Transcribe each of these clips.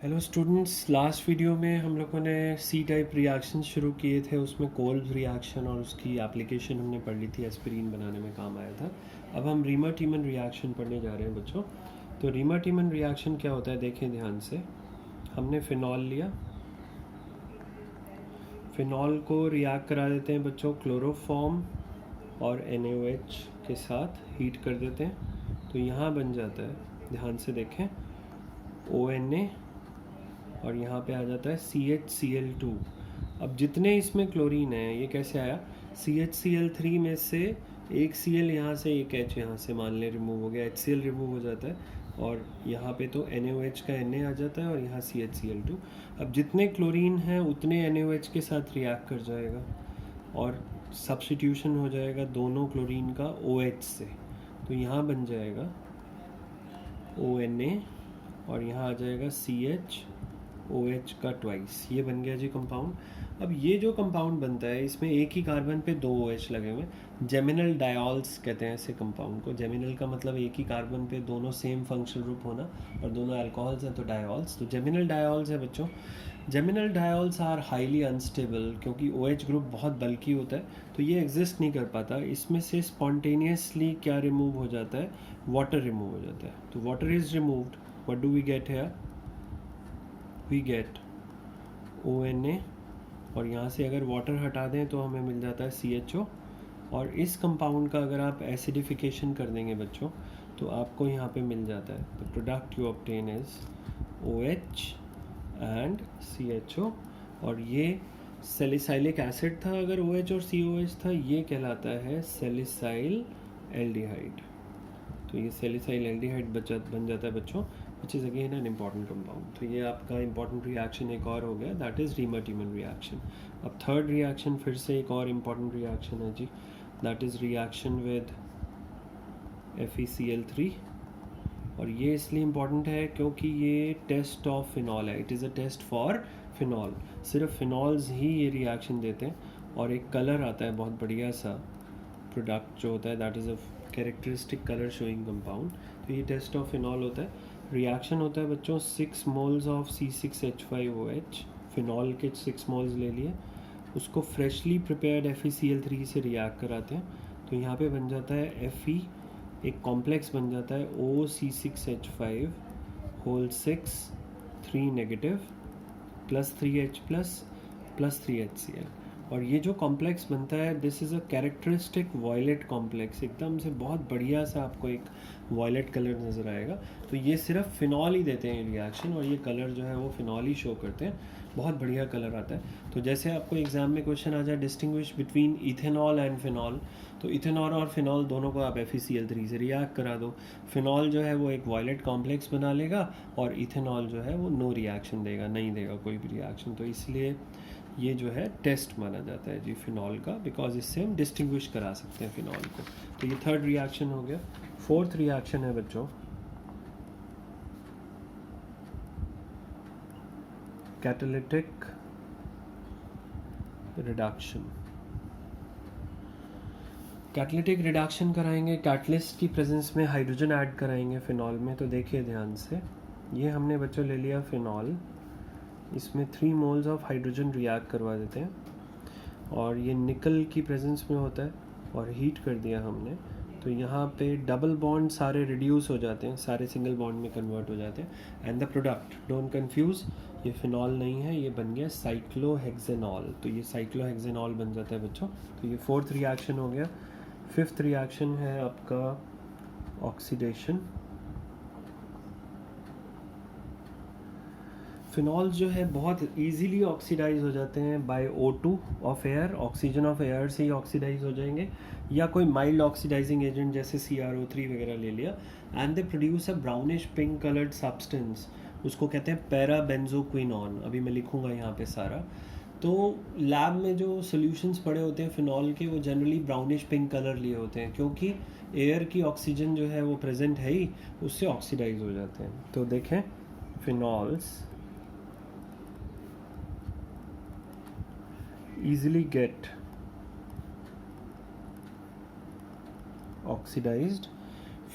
Hello students, last video में हम लोगों ने सी टाइप रिएक्शन शुरू किए थे। उसमें कोल्ब रिएक्शन और उसकी एप्लीकेशन हमने पढ़ ली थी, एस्पिरिन बनाने में काम आया था। अब हम रीमर टीमन रिएक्शन पढ़ने जा रहे हैं बच्चों। तो रीमर टीमन रिएक्शन क्या होता है, देखें ध्यान से। हमने फिनॉल लिया, फिनॉल को रिएक्ट करा देते हैं बच्चों क्लोरोफॉर्म और NaOH के साथ हीट कर देते हैं। तो यहाँ बन जाता है, ध्यान से देखें, ONA और यहाँ पे आ जाता है CHCl2। अब जितने इसमें क्लोरीन है, ये कैसे आया, CHCl3 में से एक Cl यहाँ से एक H यहाँ से मान लें रिमूव हो गया, HCl रिमूव हो जाता है और यहाँ पे तो NaOH का Na आ जाता है और यहाँ CHCl2। अब जितने क्लोरीन हैं उतने NaOH के साथ रिएक्ट कर जाएगा और सब्स्टिट्यूशन हो जाएगा दोनों क्लोरीन का OH से। तो यहाँ बन जाएगा ONA और यहाँ आ जाएगा CHOH का ट्वाइस। ये बन गया जी कंपाउंड। अब ये जो कंपाउंड बनता है, इसमें एक ही कार्बन पे दो OH लगे हुए हैं। जेमिनल डायल्स कहते हैं ऐसे कंपाउंड को। जेमिनल का मतलब एक ही कार्बन पे दोनों सेम फंक्शनल ग्रुप होना, और दोनों अल्कोहल्स हैं तो डायल्स। तो जेमिनल डायल्स है बच्चों। Geminal diols are highly unstable, क्योंकि OH ग्रुप बहुत बल्कि होता है तो ये एग्जिस्ट नहीं कर पाता। इसमें से स्पॉन्टेनियसली क्या रिमूव हो जाता है, वाटर रिमूव हो जाता है। तो water is removed, what do we get here, we get ONA और यहाँ से अगर वाटर हटा दें तो हमें मिल जाता है CHO। और इस कंपाउंड का अगर आप एसिडिफिकेशन कर देंगे बच्चों तो आपको यहाँ पे मिल जाता है, the product you obtain is OH and CHO। और ये सैलिसाइलिक एसिड था, अगर OH और COH था, ये कहलाता है सैलिसाइल एल्डिहाइड। तो ये सैलिसाइल एल्डिहाइड बन जाता है बच्चों, which is again an important compound. तो ये आपका इंपॉर्टेंट रिएक्शन एक और हो गया, that is Reimer Tiemann reaction. अब थर्ड रिएक्शन फिर से एक और इम्पॉर्टेंट रिएक्शन है जी, that is reaction with FeCl3। और ये इसलिए इम्पॉर्टेंट है क्योंकि ये टेस्ट ऑफ फिनॉल है, it is a test for phenol. सिर्फ फिनॉल्स ही ये रिएक्शन देते हैं और एक कलर आता है बहुत बढ़िया सा प्रोडक्ट जो होता है, that is a characteristic colour showing compound. तो ये टेस्ट ऑफ फिनॉल होता है। रिएक्शन होता है बच्चों 6 मोल्स ऑफ C6H5OH। फिनॉल के 6 मोल्स ले लिए, उसको फ्रेशली प्रिपेयर्ड FeCl3 से रिएक्ट कराते हैं। तो यहाँ पे बन जाता है Fe, एक कॉम्प्लेक्स बन जाता है OC6H5 whole 6 3 negative plus 3H plus 3HCl। और ये जो कॉम्प्लेक्स बनता है, this is a characteristic violet complex. एकदम से बहुत बढ़िया सा आपको एक वॉयलेट कलर नज़र आएगा। तो ये सिर्फ फिनॉल ही देते हैं रिएक्शन, और ये कलर जो है वो फिनॉल ही शो करते हैं। बहुत बढ़िया कलर आता है। तो जैसे आपको एग्जाम में क्वेश्चन आ जाए distinguish between ethanol and phenol, तो इथेनॉल और फिनॉल दोनों को आप FeCl3 से रिएक्ट करा दो। फिनॉल जो है वो एक वॉयलेट कॉम्प्लेक्स बना लेगा और इथेनॉल जो है वो नो रिएक्शन देगा, नहीं देगा कोई भी रिएक्शन। तो इसलिए ये जो है टेस्ट माना जाता है जी फिनॉल का, बिकॉज इससे हम डिस्टिंग्विश करा सकते हैं फिनॉल को। तो ये थर्ड रिएक्शन हो गया। फोर्थ रिएक्शन है बच्चों कैटालिटिक रिडक्शन। कैटालिटिक रिडक्शन कराएंगे, कैटलिस्ट की प्रेजेंस में हाइड्रोजन ऐड कराएंगे फिनॉल में। तो देखिए ध्यान से, ये हमने बच्चों ले लिया फिनॉल, इसमें 3 मोल्स ऑफ हाइड्रोजन रिएक्ट करवा देते हैं और ये निकल की प्रेजेंस में होता है और हीट कर दिया हमने। तो यहाँ पे डबल बॉन्ड सारे रिड्यूस हो जाते हैं, सारे सिंगल बॉन्ड में कन्वर्ट हो जाते हैं। And the product, don't confuse, ये फिनॉल नहीं है, ये बन गया साइक्लोहेक्सेनॉल। तो ये साइक्लोहेक्सेनॉल बन जाता है बच्चों। तो ये फोर्थ रिएक्शन हो गया। फिफ्थ रिएक्शन है आपका ऑक्सीडेशन। फिनॉल्स जो है बहुत इजीली ऑक्सीडाइज हो जाते हैं by O2 of air, oxygen of air से ही ऑक्सीडाइज हो जाएंगे, या कोई माइल्ड ऑक्सीडाइजिंग एजेंट जैसे CrO3 वगैरह ले लिया। And they produce a brownish pink coloured substance, उसको कहते हैं पैराबेंजोक्विनॉन। अभी मैं लिखूंगा यहाँ पे सारा। तो लैब में जो सॉल्यूशंस पड़े होते हैं फिनॉल के, वो जनरली ब्राउनिश पिंक कलर लिए होते हैं, क्योंकि एयर की ऑक्सीजन जो है वो प्रेजेंट है ही, उससे ऑक्सीडाइज हो जाते हैं। तो देखें, phenols easily get oxidized,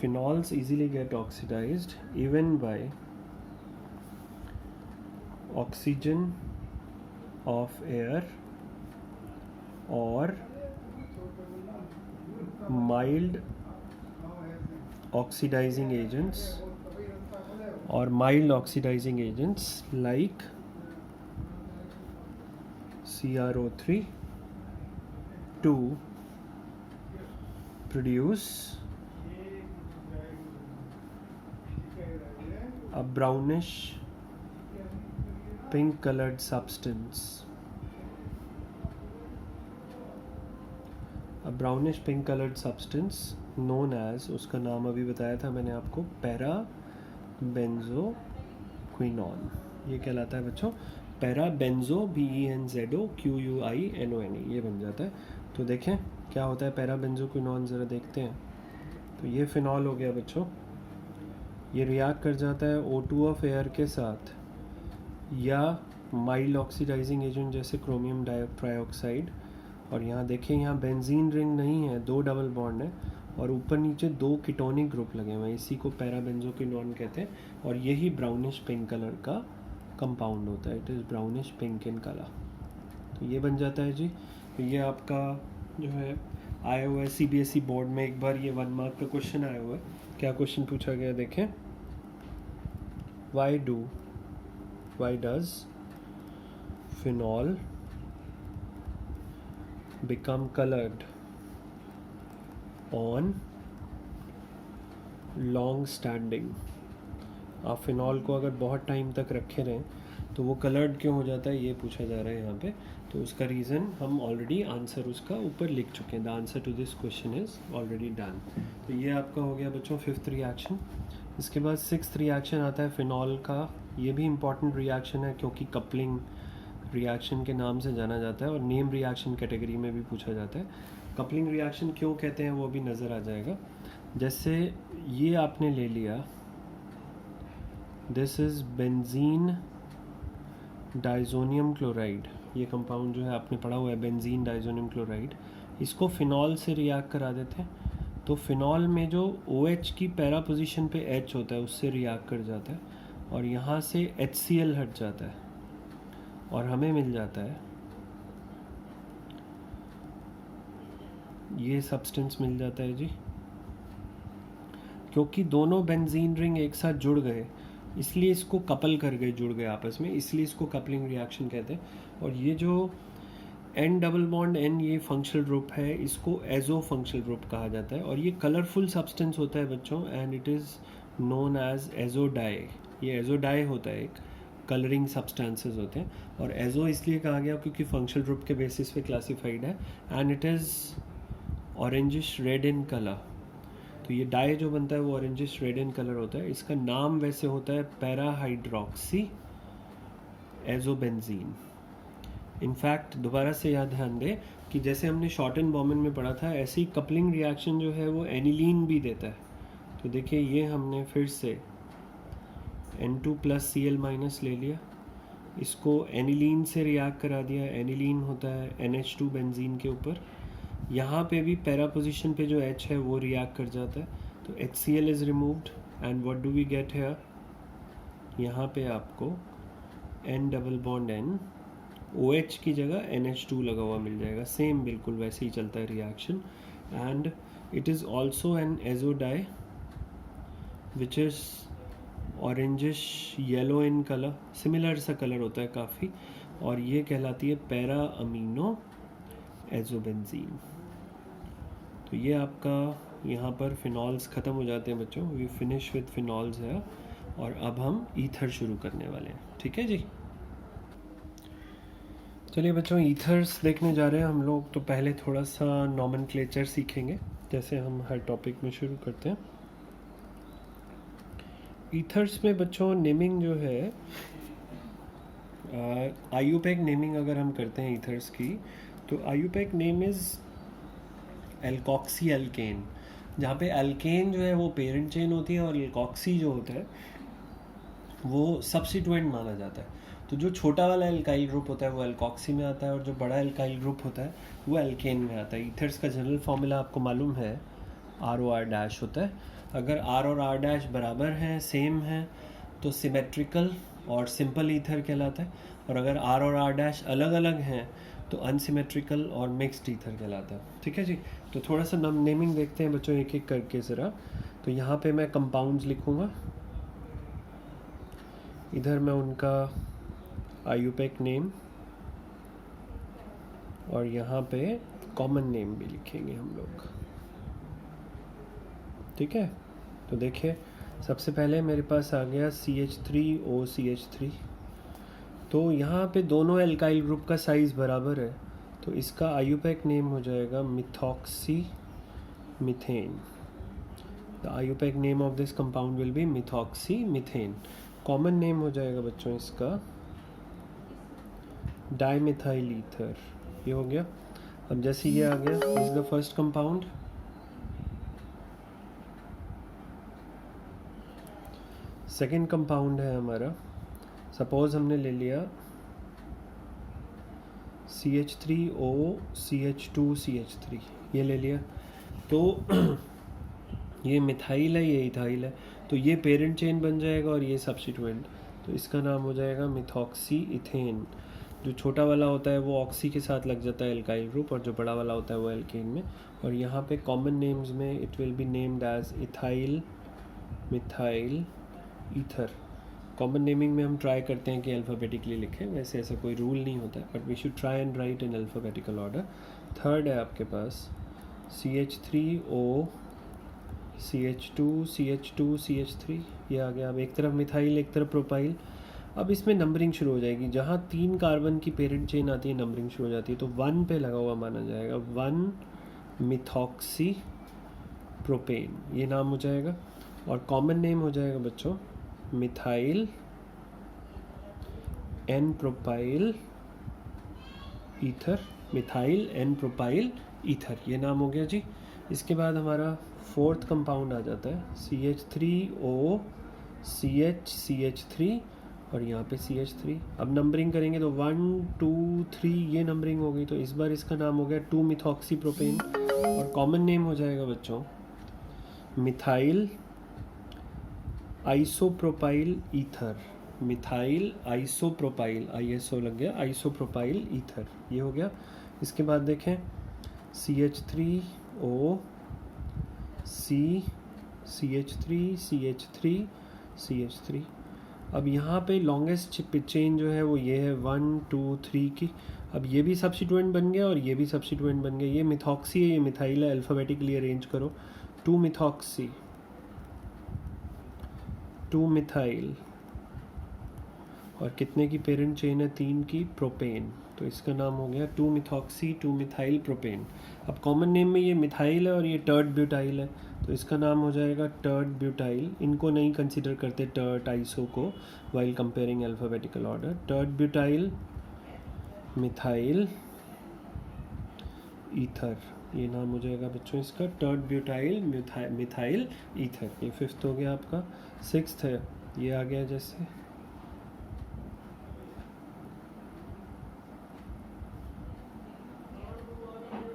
phenols easily get oxidized even by oxygen of air और mild oxidising agents like CrO3 to produce a brownish pink colored substance. Known as, उसका नाम अभी बताया था मैंने आपको, पैराबेंजोक्विनोन। ये कहलाता है बच्चों पैराबेंजो, BENZOQUINONE, ये बन जाता है। तो देखें क्या होता है पैराबेंजोक्विनोन, ज़रा देखते हैं। तो ये फिनॉल हो गया बच्चों, ये रिएक्ट कर जाता है O2 ऑफ एयर के साथ या माइल्ड ऑक्सीडाइजिंग एजेंट जैसे क्रोमियम ट्राइऑक्साइड। और यहाँ देखें, यहाँ बेंजीन रिंग नहीं है, 2 डबल बॉन्ड है और ऊपर नीचे 2 कीटोनिक ग्रुप लगे हुए हैं, इसी को पैराबेंजोक्विनोन कहते हैं। और यही ब्राउनिश पिंक कलर का कंपाउंड होता है, it is brownish pink in colour. तो ये बन जाता है जी। तो ये आपका जो है आया हुआ है CBSE बोर्ड में, एक बार ये 1 मार्क का क्वेश्चन आया हुआ है। क्या क्वेश्चन पूछा गया देखें, why does phenol become colored on long standing। आप फिनॉल को अगर बहुत टाइम तक रखे रहें तो वो कलर्ड क्यों हो जाता है, ये पूछा जा रहा है यहाँ पे। तो उसका रीज़न हम ऑलरेडी आंसर उसका ऊपर लिख चुके हैं, the answer to this question is already done. तो ये आपका हो गया बच्चों 5th रिएक्शन। इसके बाद 6th रिएक्शन आता है फिनॉल का। ये भी इम्पॉर्टेंट रिएक्शन है क्योंकि कपलिंग रिएक्शन के नाम से जाना जाता है और नेम रिएक्शन कैटेगरी में भी पूछा जाता है। कपलिंग रिएक्शन क्यों कहते हैं वो भी नज़र आ जाएगा। जैसे ये आपने ले लिया, this is benzene diazonium chloride, ये कंपाउंड जो है आपने पढ़ा हुआ है बेंजीन डाइजोनियम क्लोराइड। इसको फिनॉल से रिएक्ट करा देते हैं तो फिनॉल में जो OH की पैरा पोजीशन पे H होता है उससे रिएक्ट कर जाता है और यहाँ से HCl हट जाता है और हमें मिल जाता है ये सब्सटेंस मिल जाता है जी। क्योंकि दोनों बेंजीन रिंग एक साथ जुड़ गए इसलिए इसको कपल कर गए, जुड़ गए आपस में, इसलिए इसको कपलिंग रिएक्शन कहते हैं। और ये जो N डबल बॉन्ड N ये फंक्शनल ग्रुप है, इसको एजो फंक्शनल ग्रुप कहा जाता है और ये कलरफुल सब्सटेंस होता है बच्चों and it is known as azo dye. ये एजो डाई होता है, एक कलरिंग सब्सटेंसेस होते हैं और एजो इसलिए कहा गया क्योंकि फंक्शनल ग्रुप के बेसिस पे क्लासिफाइड है and it is orangish red in colour. तो ये डाई जो बनता है वो ऑरेंजिश रेड इन कलर होता है। इसका नाम वैसे होता है पैराहाइड्रोक्सी एजोबेंजीन। इनफैक्ट दोबारा से याद ध्यान दें कि जैसे हमने शॉर्ट एंड बॉमन में पढ़ा था ऐसी कपलिंग रिएक्शन जो है वो एनिलीन भी देता है। तो देखिए ये हमने फिर से N2+Cl- ले लिया, इसको एनिलीन से रिएक्ट करा दिया, एनिलीन होता है NH2 बेंजीन के ऊपर। यहाँ पे भी पैरा पोजीशन पे जो H है वो रिएक्ट कर जाता है तो HCl is removed and what do we get here, यहाँ पे आपको N double bond N OH की जगह NH2 लगा हुआ मिल जाएगा। सेम बिल्कुल वैसे ही चलता है reaction and it is also an azo dye which is orangish yellow in colour, similar सा कलर होता है काफ़ी, और ये कहलाती है पैरा अमीनो एजोबेंजीन। तो ये आपका यहाँ पर फिनॉल्स ख़त्म हो जाते हैं बच्चों, वी फिनिश विद फिनॉल्स है और अब हम ईथर शुरू करने वाले हैं। ठीक है जी, चलिए बच्चों ईथर्स देखने जा रहे हैं हम लोग। तो पहले थोड़ा सा नॉमेनक्लेचर सीखेंगे जैसे हम हर टॉपिक में शुरू करते हैं। ईथर्स में बच्चों नेमिंग जो है आईयूपैक नेमिंग अगर हम करते हैं ईथर्स की तो IUPAC name is alkoxy alkane, जहाँ पे एल्केन जो है वो पेरेंट चेन होती है और एल्कॉक्सी जो होता है वो सब्स्टिट्यूएंट माना जाता है। तो जो छोटा वाला एल्काइल ग्रुप होता है वो एल्कॉक्सी में आता है और जो बड़ा एल्काइल ग्रुप होता है वो एल्केन में आता है। ईथर्स का जनरल फॉर्मूला आपको मालूम है, ROR- होता है। अगर R और R' बराबर हैं, सेम हैं, तो सिमेट्रिकल और सिंपल ईथर कहलाता है। और अगर R और R' अलग अलग हैं तो अनसिमेट्रिकल और मिक्स्ड ईथर कहलाता है। ठीक है जी। तो थोड़ा सा नेमिंग देखते हैं बच्चों एक एक करके ज़रा। तो यहाँ पे मैं कंपाउंड्स लिखूँगा, इधर मैं उनका आयुपेक नेम, और यहाँ पे कॉमन नेम भी लिखेंगे हम लोग। ठीक है। तो देखिए सबसे पहले मेरे पास आ गया CH3OCH3। तो यहाँ पे दोनों एल्काइल ग्रुप का साइज़ बराबर है, तो इसका आयुपेक नेम हो जाएगा methoxy methane. The IUPAC name of this compound will be methoxy methane. Common name हो जाएगा बच्चों इसका डाइमिथाइल ईथर। ये हो गया। अब जैसे ये आ गया, this is the first compound. Second compound है हमारा, सपोज हमने ले लिया CH3OCH2CH3, ये ले लिया। तो ये मिथाइल है, ये इथाइल है, तो ये पेरेंट चेन बन जाएगा और ये सब्स्टिट्यूएंट। तो इसका नाम हो जाएगा मिथॉक्सी इथेन। जो छोटा वाला होता है वो ऑक्सी के साथ लग जाता है एल्काइल ग्रुप, और जो बड़ा वाला होता है वो एल्केन में। और यहाँ पे कॉमन नेम्स में it will be named as ethyl methyl ether. Common naming में हम ट्राई करते हैं कि अल्फ़ाबेटिकली लिखें, वैसे ऐसा कोई रूल नहीं होता है, but we should try and write in alphabetical order. Third है आपके पास CH3O CH2 ये आ गया। अब एक तरफ मिथाइल एक तरफ प्रोपाइल। अब इसमें नंबरिंग शुरू हो जाएगी, जहाँ 3 कार्बन की पेरेंट चेन आती है नंबरिंग शुरू हो जाती है, तो 1 पे लगा हुआ माना जाएगा। 1 मिथॉक्सी प्रोपेन, ये नाम हो जाएगा। और कॉमन नेम हो जाएगा बच्चों methyl n propyl ether. Methyl n propyl ether, ये नाम हो गया जी। इसके बाद हमारा फोर्थ कंपाउंड आ जाता है CH3OCH3, और यहाँ पे CH3। अब नंबरिंग करेंगे तो 1 2 3 ये नंबरिंग हो गई, तो इस बार इसका नाम हो गया 2 मिथॉक्सी प्रोपेन। और कॉमन नेम हो जाएगा बच्चों methyl isopropyl ether. Methyl isopropyl, ISO लग गया, आइसोप्रोपाइल ईथर, ये हो गया। इसके बाद देखें CH3O CH3 अब यहाँ पे लॉन्गेस्ट चेन जो है वो ये है 1 2 3 की। अब ये भी सब्स्टिट्यूएंट बन गया और ये भी सब्स्टिट्यूएंट बन गया। ये मिथॉक्सी है, ये मिथाइल है, अल्फ़ाबेटिकली अरेंज करो। 2 मिथॉक्सी, 2 मिथाइल, और कितने की पेरेंट चेन है? 3 की, प्रोपेन। तो इसका नाम हो गया 2 मिथॉक्सी 2 मिथाइल प्रोपेन। अब कॉमन नेम में ये मिथाइल है और ये टर्ट ब्यूटाइल है, तो इसका नाम हो जाएगा टर्ट ब्यूटाइल। इनको नहीं कंसिडर करते टर्ट आइसो को while comparing alphabetical order. Tert butyl methyl ether, ये नाम हो जाएगा बच्चों इसका टर्ट ब्यूटाइल मिथाइल ईथर। ये फिफ्थ हो गया आपका। सिक्स्थ है, ये आ गया जैसे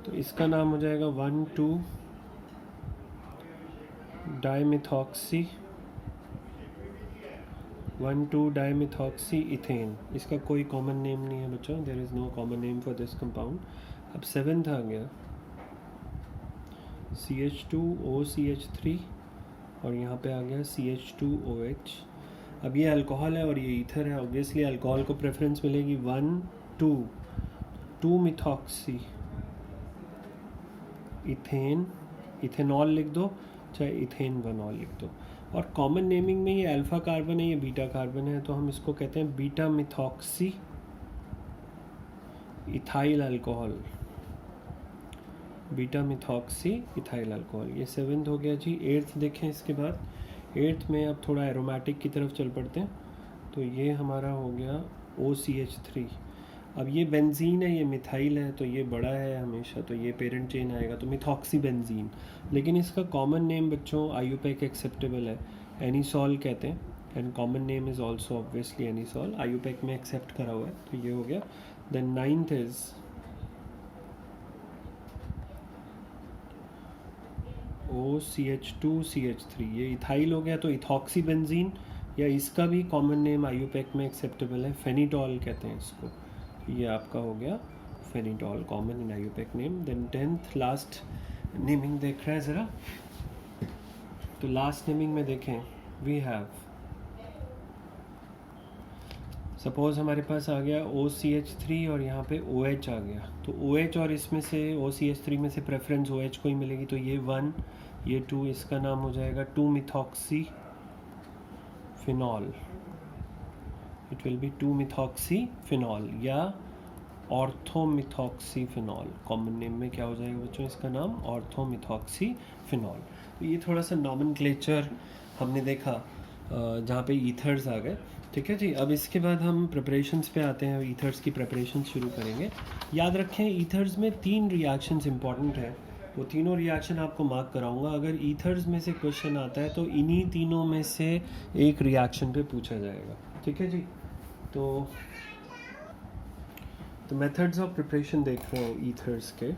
तो इसका नाम हो जाएगा 1 2 डाइमिथॉक्सी 1 2 डाइमिथॉक्सी इथेन। इसका कोई कॉमन नेम नहीं है बच्चों, there is no common name for this compound. अब सेवेंथ आ गया CH2OCH3, और यहाँ पे आ गया CH2OH। अब ये अल्कोहल है और ये ईथर है, ऑब्वियसली अल्कोहल को प्रेफरेंस मिलेगी। 1 2 मिथॉक्सी इथेन, इथेनॉल लिख दो, चाहे इथेन बनॉल लिख दो। और कॉमन नेमिंग में ये अल्फा कार्बन है, ये बीटा कार्बन है, तो हम इसको कहते हैं beta methoxy ethyl alcohol. Beta methoxy ethyl alcohol, ये सेवेंथ हो गया जी। एट्थ देखें इसके बाद। एट्थ में अब थोड़ा एरोमेटिक की तरफ चल पड़ते हैं, तो ये हमारा हो गया OCH3। अब ये बेंजीन है, ये मिथाइल है, तो ये बड़ा है हमेशा, तो ये पेरेंट चेन आएगा, तो मिथॉक्सी बेंजीन। लेकिन इसका कॉमन नेम बच्चों आयुपेक एक्सेप्टेबल है, एनिसॉल कहते हैं, and common name is also obviously anisole, IUPAC में एक्सेप्ट करा हुआ है, तो ये हो गया। देन नाइन्थ इज OCH2CH3, ये इथाइल हो गया, तो इथॉक्सी बेंजीन, या इसका भी कॉमन नेम आईयूपैक में एक्सेप्टेबल है, फेनिटॉल कहते हैं इसको। ये आपका हो गया phenetole, common in IUPAC name. Then 10th last naming देख रहे हैं ज़रा। तो लास्ट नेमिंग में देखें, वी हैव, सपोज़ हमारे पास आ गया OCH3 और यहाँ पे OH आ गया, तो OH और इसमें से OCH3 में से प्रेफरेंस OH को ही मिलेगी, तो ये 1, ये 2, इसका नाम हो जाएगा 2-मिथॉक्सीफिनॉल। इट विल बी 2-मिथॉक्सीफिनॉल या ऑर्थोमिथॉक्सीफिनॉल। कॉमन नेम में क्या हो जाएगा बच्चों इसका नाम? ऑर्थोमिथॉक्सीफिनॉल। तो ये थोड़ा सा नॉमेनक्लेचर हमने देखा जहाँ पे ईथर्स आ गए, ठीक है जी। अब इसके बाद हम प्रिपरेशंस पे आते हैं, ईथर्स की प्रिपरेशन शुरू करेंगे। याद रखें ईथर्स में 3 रिएक्शंस इंपॉर्टेंट हैं, वो तीनों रिएक्शन आपको मार्क कराऊंगा। अगर ईथर्स में से क्वेश्चन आता है तो इन्हीं तीनों में से एक रिएक्शन पे पूछा जाएगा, ठीक है जी। तो मेथड्स ऑफ प्रिपरेशन देख रहे हैं ईथर्स के।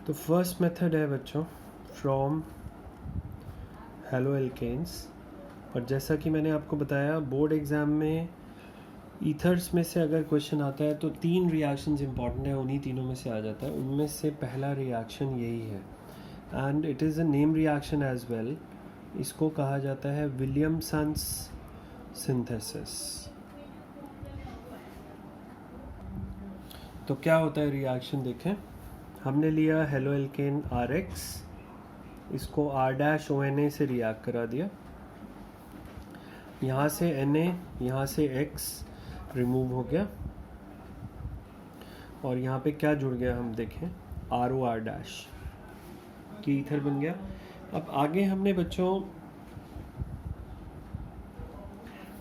तो फर्स्ट मेथड है बच्चों फ्रॉम हेलोएल्केन्स, और जैसा कि मैंने आपको बताया बोर्ड एग्ज़ाम में ईथर्स में से अगर क्वेश्चन आता है तो 3 रिएक्शंस इंपॉर्टेंट है, उन्हीं तीनों में से आ जाता है। उनमें से पहला रिएक्शन यही है, and it is a name reaction as well. इसको कहा जाता है विलियमसन्स सिंथेसिस। तो क्या होता है रिएक्शन देखें, हमने लिया हेलोएल्केन RX, इसको R-ONA से रिएक्ट करा दिया, यहाँ से Na, यहाँ से X रिमूव हो गया, और यहाँ पे क्या जुड़ गया हम देखें ROR- की ईथर बन गया। अब आगे हमने बच्चों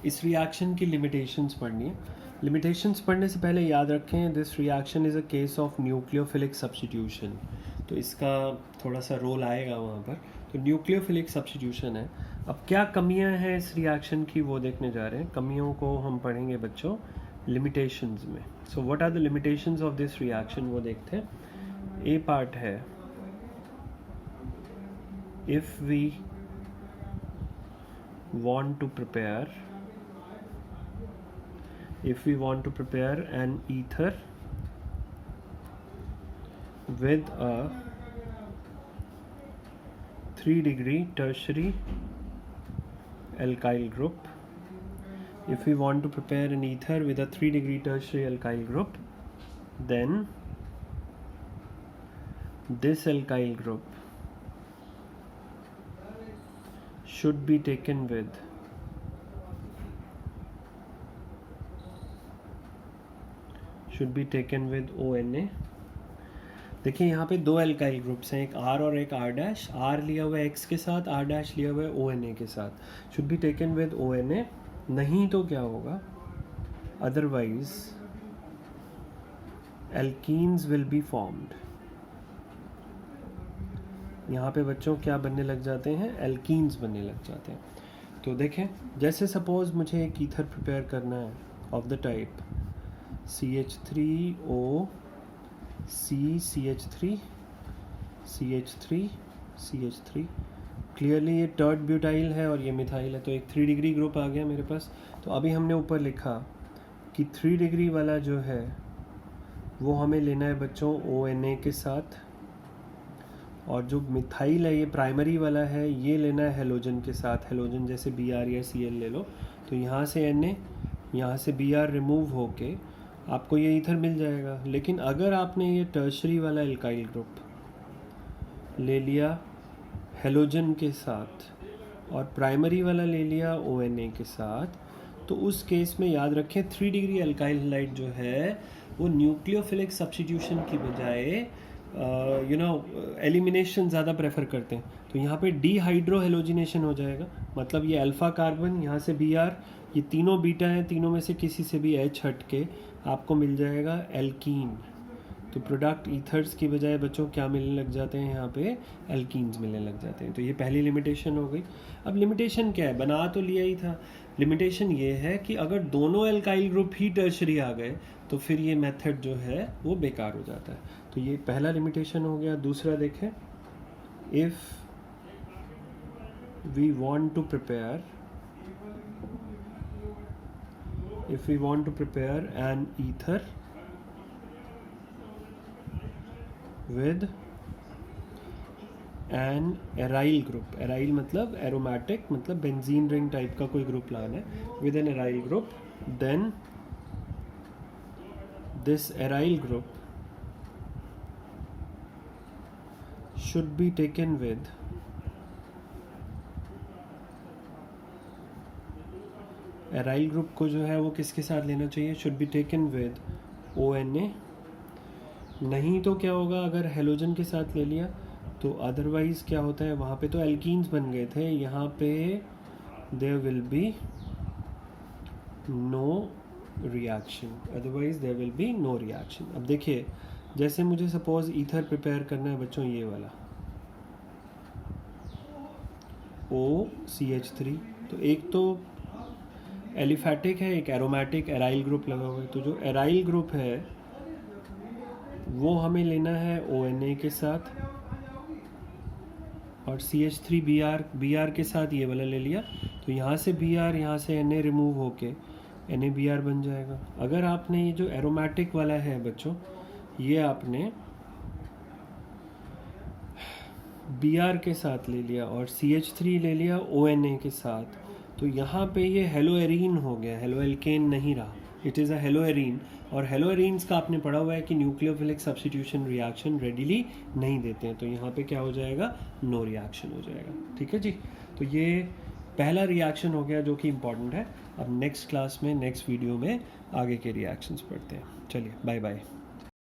इस रिएक्शन की लिमिटेशंस पढ़नी है। लिमिटेशंस पढ़ने से पहले याद रखें this reaction is a case of nucleophilic substitution, तो इसका थोड़ा सा रोल आएगा वहाँ पर। तो न्यूक्लियोफिलिक सब्स्टिट्यूशन है। अब क्या कमियाँ हैं इस रिएक्शन की वो देखने जा रहे हैं। कमियों को हम पढ़ेंगे बच्चों लिमिटेशंस में। So what are the limitations of this reaction वो देखते हैं। ए पार्ट है if we want to prepare an ether with a 3-degree tertiary alkyl group, if we want to prepare an ether with a 3-degree tertiary alkyl group, then this alkyl group should be taken with ONA। देखिए यहाँ पे 2 alkyl groups हैं, एक R और एक R'। R लिया हुआ है X के साथ, R' लिया हुआ है ONA के साथ। Should be taken with ONA, नहीं तो क्या होगा, otherwise alkenes will be formed. यहाँ पे बच्चों क्या बनने लग जाते हैं, एल्कीन्स बनने लग जाते हैं। तो देखें जैसे सपोज मुझे एक ईथर प्रिपेयर करना है of the type CH3O CH3 CH3 CH3। Clearly ये टर्ड ब्यूटाइल है और ये मिथाइल है, तो एक 3 डिग्री ग्रुप आ गया मेरे पास। तो अभी हमने ऊपर लिखा कि 3 डिग्री वाला जो है वो हमें लेना है बच्चों ONA के साथ, और जो मिथाइल है ये प्राइमरी वाला है ये लेना है हेलोजन के साथ। हेलोजन जैसे Br या Cl ले लो, तो यहाँ से Na, यहाँ से Br रिमूव होके आपको ये ईथर मिल जाएगा। लेकिन अगर आपने ये टर्शरी वाला एल्काइल ग्रुप ले लिया हेलोजन के साथ और प्राइमरी वाला ले लिया ONA के साथ, तो उस केस में याद रखें 3 डिग्री एल्काइल हैलाइड जो है वो न्यूक्लियोफिलिक सब्स्टिट्यूशन की बजाय एलिमिनेशन ज़्यादा प्रेफर करते हैं। तो यहाँ पे डीहाइड्रो हेलोजिनेशन हो जाएगा, मतलब ये अल्फ़ा कार्बन, यहाँ से Br, ये तीनों बीटा हैं, तीनों में से किसी से भी H हट के आपको मिल जाएगा एल्कीन। तो प्रोडक्ट ईथर्स की बजाय बच्चों क्या मिलने लग जाते हैं, यहाँ पे एल्कीन्स मिलने लग जाते हैं। तो ये पहली लिमिटेशन हो गई। अब लिमिटेशन क्या है, बना तो लिया ही था, लिमिटेशन ये है कि अगर दोनों एल्काइल ग्रुप ही टर्शरी आ गए तो फिर ये मेथड जो है वो बेकार हो जाता है। तो ये पहला लिमिटेशन हो गया। दूसरा देखें, if we want to prepare an ether with an aryl group, aryl मतलब एरोमेटिक, मतलब बेंजीन रिंग टाइप का कोई ग्रुप लाना है, with an aryl group, then this aryl group should be taken with aryl group को जो है वो किसके साथ लेना चाहिए, should be taken with ONA। नहीं तो क्या होगा, अगर हेलोजन के साथ ले लिया तो अदरवाइज क्या होता है, वहाँ पे तो एल्कीन्स बन गए थे, यहाँ पे there will be no reaction, otherwise there will be no reaction. अब देखिए, जैसे मुझे सपोज ईथर प्रिपेयर करना है बच्चों, ये वाला OCH3, तो एक तो एलिफैटिक है, एक एरोमेटिक एराइल ग्रुप लगा हुआ है। तो जो एराइल ग्रुप है वो हमें लेना है ONA के साथ, और CH3Br के साथ ये वाला ले लिया, तो यहाँ से Br, यहाँ से Na रिमूव होके NaBr बन जाएगा। अगर आपने ये जो एरोमेटिक वाला है बच्चों, ये आपने Br के साथ ले लिया और CH3 ले लिया ONA के साथ, तो यहाँ पे ये हेलोएरीन हो गया, हेलोएल्केन नहीं रहा, इट इज़ अ हेलोएरीन। और हेलोएरीन्स का आपने पढ़ा हुआ है कि न्यूक्लियोफिलिक सब्स्टिट्यूशन रिएक्शन रेडिली नहीं देते हैं, तो यहाँ पे क्या हो जाएगा, नो रिएक्शन हो जाएगा। ठीक है जी, तो ये पहला रिएक्शन हो गया जो कि इम्पॉर्टेंट है। अब नेक्स्ट क्लास में, नेक्स्ट वीडियो में आगे के रिएक्शंस पढ़ते हैं। चलिए, बाय बाय।